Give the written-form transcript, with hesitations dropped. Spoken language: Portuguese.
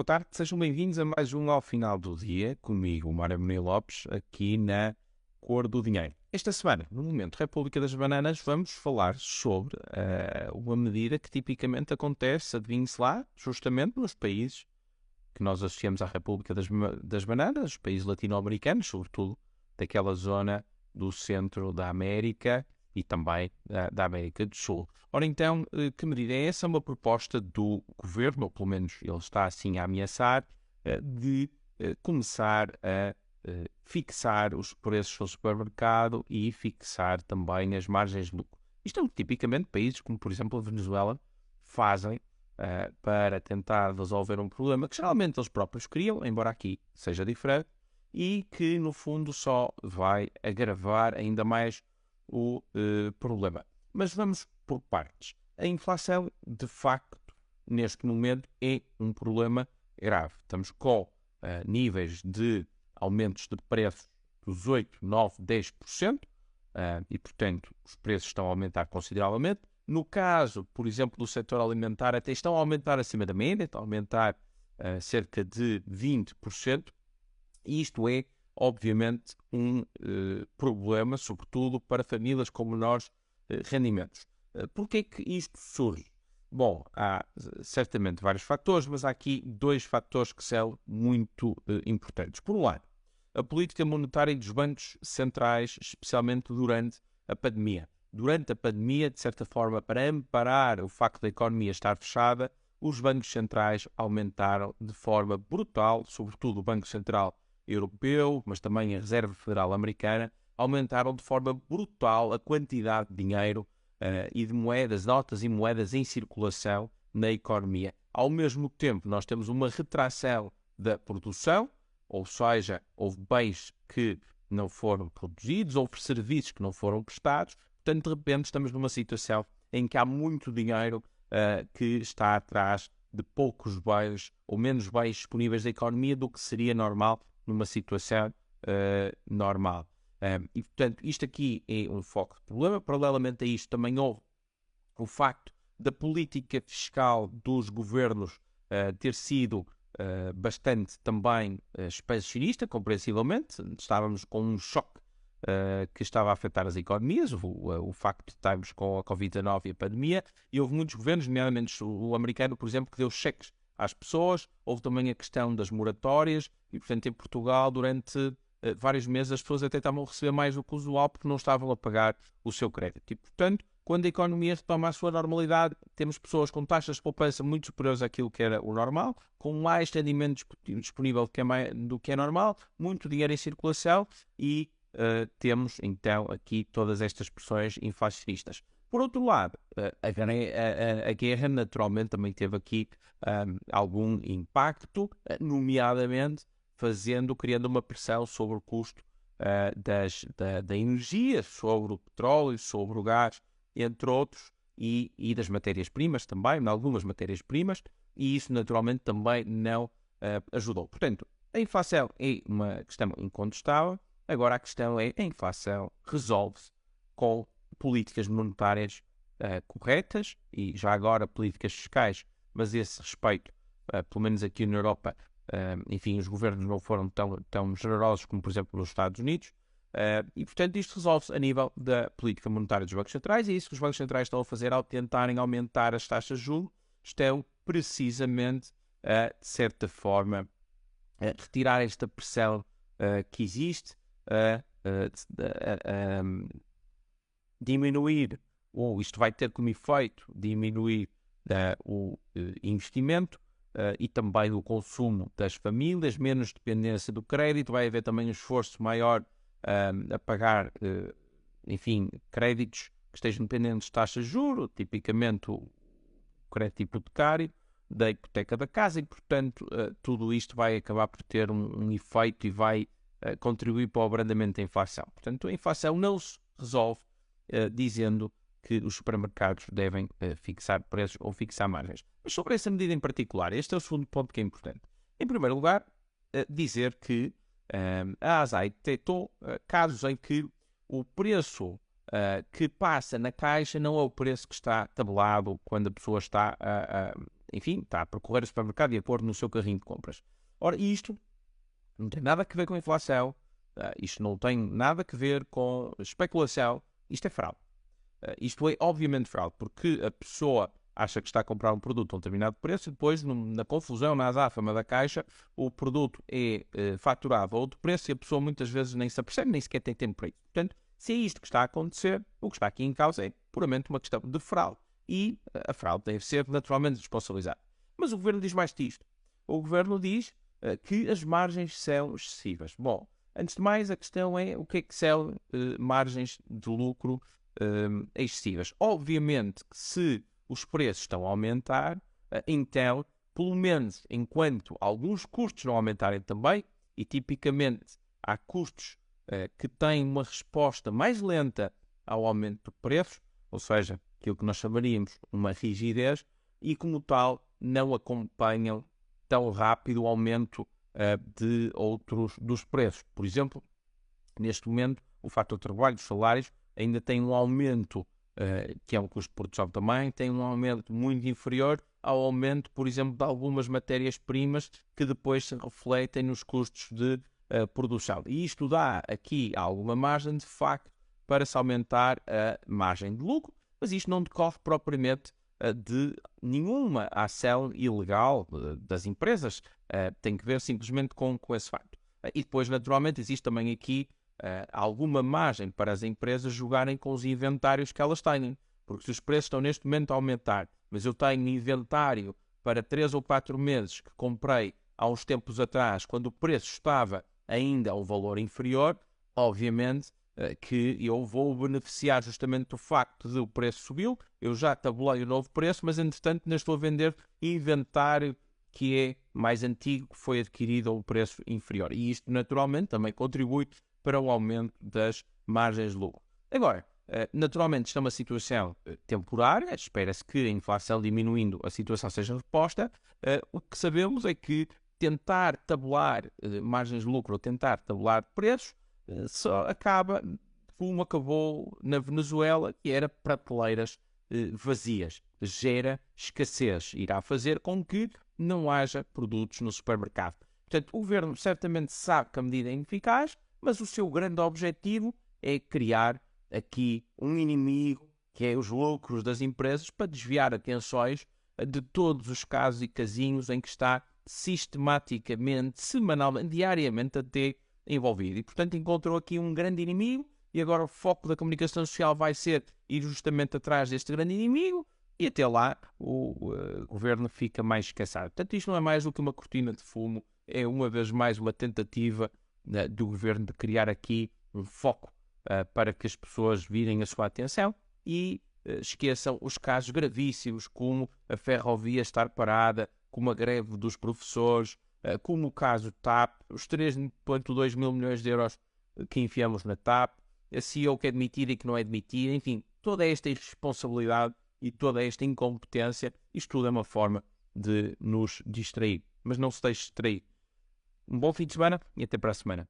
Boa tarde, sejam bem-vindos a mais um Ao Final do Dia, comigo, Mário Menezes Lopes, aqui na Cor do Dinheiro. Esta semana, no Momento República das Bananas, vamos falar sobre uma medida que tipicamente acontece, adivinhe-se lá, justamente nos países que nós associamos à República das Bananas, os países latino-americanos, sobretudo daquela zona do centro da América e também da América do Sul. Ora então, que medida é essa? Uma proposta do governo, ou pelo menos ele está assim a ameaçar, de começar a fixar os preços do supermercado e fixar também as margens de lucro. Isto é tipicamente países como, por exemplo, a Venezuela fazem para tentar resolver um problema que geralmente eles próprios criam, embora aqui seja diferente, e que no fundo só vai agravar ainda mais o problema. Mas vamos por partes. A inflação, de facto, neste momento é um problema grave. Estamos com níveis de aumentos de preços dos 8, 9, 10%, e, portanto, os preços estão a aumentar consideravelmente. No caso, por exemplo, do setor alimentar, até estão a aumentar acima da média, estão a aumentar cerca de 20%, e isto é, obviamente, um problema, sobretudo para famílias com menores rendimentos. Porquê é que isto surge? Bom, há certamente vários fatores, mas há aqui dois fatores que são muito importantes. Por um lado, a política monetária dos bancos centrais, especialmente durante a pandemia. Durante a pandemia, de certa forma, para amparar o facto da economia estar fechada, os bancos centrais aumentaram de forma brutal, sobretudo o Banco Central Europeu, mas também a Reserva Federal Americana, aumentaram de forma brutal a quantidade de dinheiro e de moedas, notas e moedas em circulação na economia. Ao mesmo tempo, nós temos uma retração da produção, ou seja, houve bens que não foram produzidos, houve serviços que não foram prestados. Portanto, de repente, estamos numa situação em que há muito dinheiro que está atrás de poucos bens ou menos bens disponíveis da economia do que seria normal numa situação normal. E, portanto, isto aqui é um foco de problema. Paralelamente a isto, também houve o facto da política fiscal dos governos ter sido bastante também expansionista, compreensivelmente. Estávamos com um choque que estava a afetar as economias, o facto de estarmos com a Covid-19 e a pandemia, e houve muitos governos, nomeadamente o americano, por exemplo, que deu cheques às pessoas. Houve também a questão das moratórias, e portanto em Portugal, durante vários meses, as pessoas até estavam a receber mais do que o usual porque não estavam a pagar o seu crédito. E portanto, quando a economia retoma a sua normalidade, temos pessoas com taxas de poupança muito superiores àquilo que era o normal, com mais rendimento disponível do que é normal, muito dinheiro em circulação e temos então aqui todas estas pressões inflacionistas. Por outro lado, a guerra naturalmente também teve aqui algum impacto, nomeadamente criando uma pressão sobre o custo da energia, sobre o petróleo, sobre o gás, entre outros, e das matérias-primas também, algumas matérias-primas, e isso naturalmente também não ajudou. Portanto, a inflação é uma questão incontestável. Agora a questão é, a inflação resolve-se com políticas monetárias corretas e já agora políticas fiscais, mas esse respeito, pelo menos aqui na Europa, enfim, os governos não foram tão generosos como, por exemplo, nos Estados Unidos, e portanto isto resolve-se a nível da política monetária dos bancos centrais, e isso que os bancos centrais estão a fazer ao tentarem aumentar as taxas de juros, estão precisamente, de certa forma, a retirar esta pressão que existe, diminuir, ou isto vai ter como efeito diminuir o investimento e também o consumo das famílias, menos dependência do crédito, vai haver também um esforço maior a pagar, enfim, créditos que estejam dependentes de taxas de juros, tipicamente o crédito hipotecário, da hipoteca da casa, e portanto tudo isto vai acabar por ter um efeito e vai contribuir para o abrandamento da inflação. Portanto, a inflação não se resolve dizendo que os supermercados devem fixar preços ou fixar margens. Mas sobre essa medida em particular, este é o segundo ponto que é importante. Em primeiro lugar, dizer que a ASAI detectou casos em que o preço que passa na caixa não é o preço que está tabelado quando a pessoa está enfim, está a percorrer o supermercado e a pôr no seu carrinho de compras. Ora, isto não tem nada a ver com inflação, isto não tem nada a ver com especulação, isto é fraude. Isto é obviamente fraude, porque a pessoa acha que está a comprar um produto a um determinado preço e depois, na confusão, na azáfama da caixa, o produto é faturado a outro preço e a pessoa muitas vezes nem se apercebe, nem sequer tem tempo para isso. Portanto, se é isto que está a acontecer, o que está aqui em causa é puramente uma questão de fraude. E a fraude deve ser naturalmente responsabilizada. Mas o Governo diz mais disto. O Governo diz que as margens são excessivas. Bom, antes de mais, a questão é o que é que são margens de lucro excessivas. Obviamente que se os preços estão a aumentar, então, pelo menos enquanto alguns custos não aumentarem também, e tipicamente há custos que têm uma resposta mais lenta ao aumento de preços, ou seja, aquilo que nós chamaríamos uma rigidez, e como tal não acompanham tão rápido o aumento de outros dos preços. Por exemplo, neste momento, o fator de trabalho, dos salários, ainda tem um aumento, que é um custo de produção também, tem um aumento muito inferior ao aumento, por exemplo, de algumas matérias-primas que depois se refletem nos custos de produção. E isto dá aqui alguma margem, de facto, para se aumentar a margem de lucro, mas isto não decorre propriamente de nenhuma ação ilegal das empresas, tem que ver simplesmente com esse facto. E depois, naturalmente, existe também aqui alguma margem para as empresas jogarem com os inventários que elas têm, porque se os preços estão neste momento a aumentar, mas eu tenho inventário para 3 ou 4 meses que comprei há uns tempos atrás, quando o preço estava ainda a um valor inferior, obviamente que eu vou beneficiar justamente do facto de o preço subiu, eu já tabulei o novo preço, mas entretanto ainda estou a vender inventário que é mais antigo, que foi adquirido a um preço inferior. E isto naturalmente também contribui para o aumento das margens de lucro. Agora, naturalmente isto é uma situação temporária, espera-se que a inflação diminuindo a situação seja reposta. O que sabemos é que tentar tabular margens de lucro ou tentar tabular preços só acaba como acabou na Venezuela, que era prateleiras vazias. Gera escassez, irá fazer com que não haja produtos no supermercado. Portanto, o governo certamente sabe que a medida é ineficaz, mas o seu grande objetivo é criar aqui um inimigo, que é os lucros das empresas, para desviar atenções de todos os casos e casinhos em que está sistematicamente, semanalmente, diariamente até envolvido. E, portanto, encontrou aqui um grande inimigo e agora o foco da comunicação social vai ser ir justamente atrás deste grande inimigo e até lá o governo fica mais esquecido. Portanto, isto não é mais do que uma cortina de fumo, é uma vez mais uma tentativa do governo de criar aqui um foco para que as pessoas virem a sua atenção e esqueçam os casos gravíssimos, como a ferrovia estar parada, como a greve dos professores, como o caso TAP, os 3,2 mil milhões de euros que enfiamos na TAP, a CEO que é demitida e que não é demitida, enfim, toda esta irresponsabilidade e toda esta incompetência, isto tudo é uma forma de nos distrair. Mas não se deixe distrair. Um bom fim de semana e até para a semana.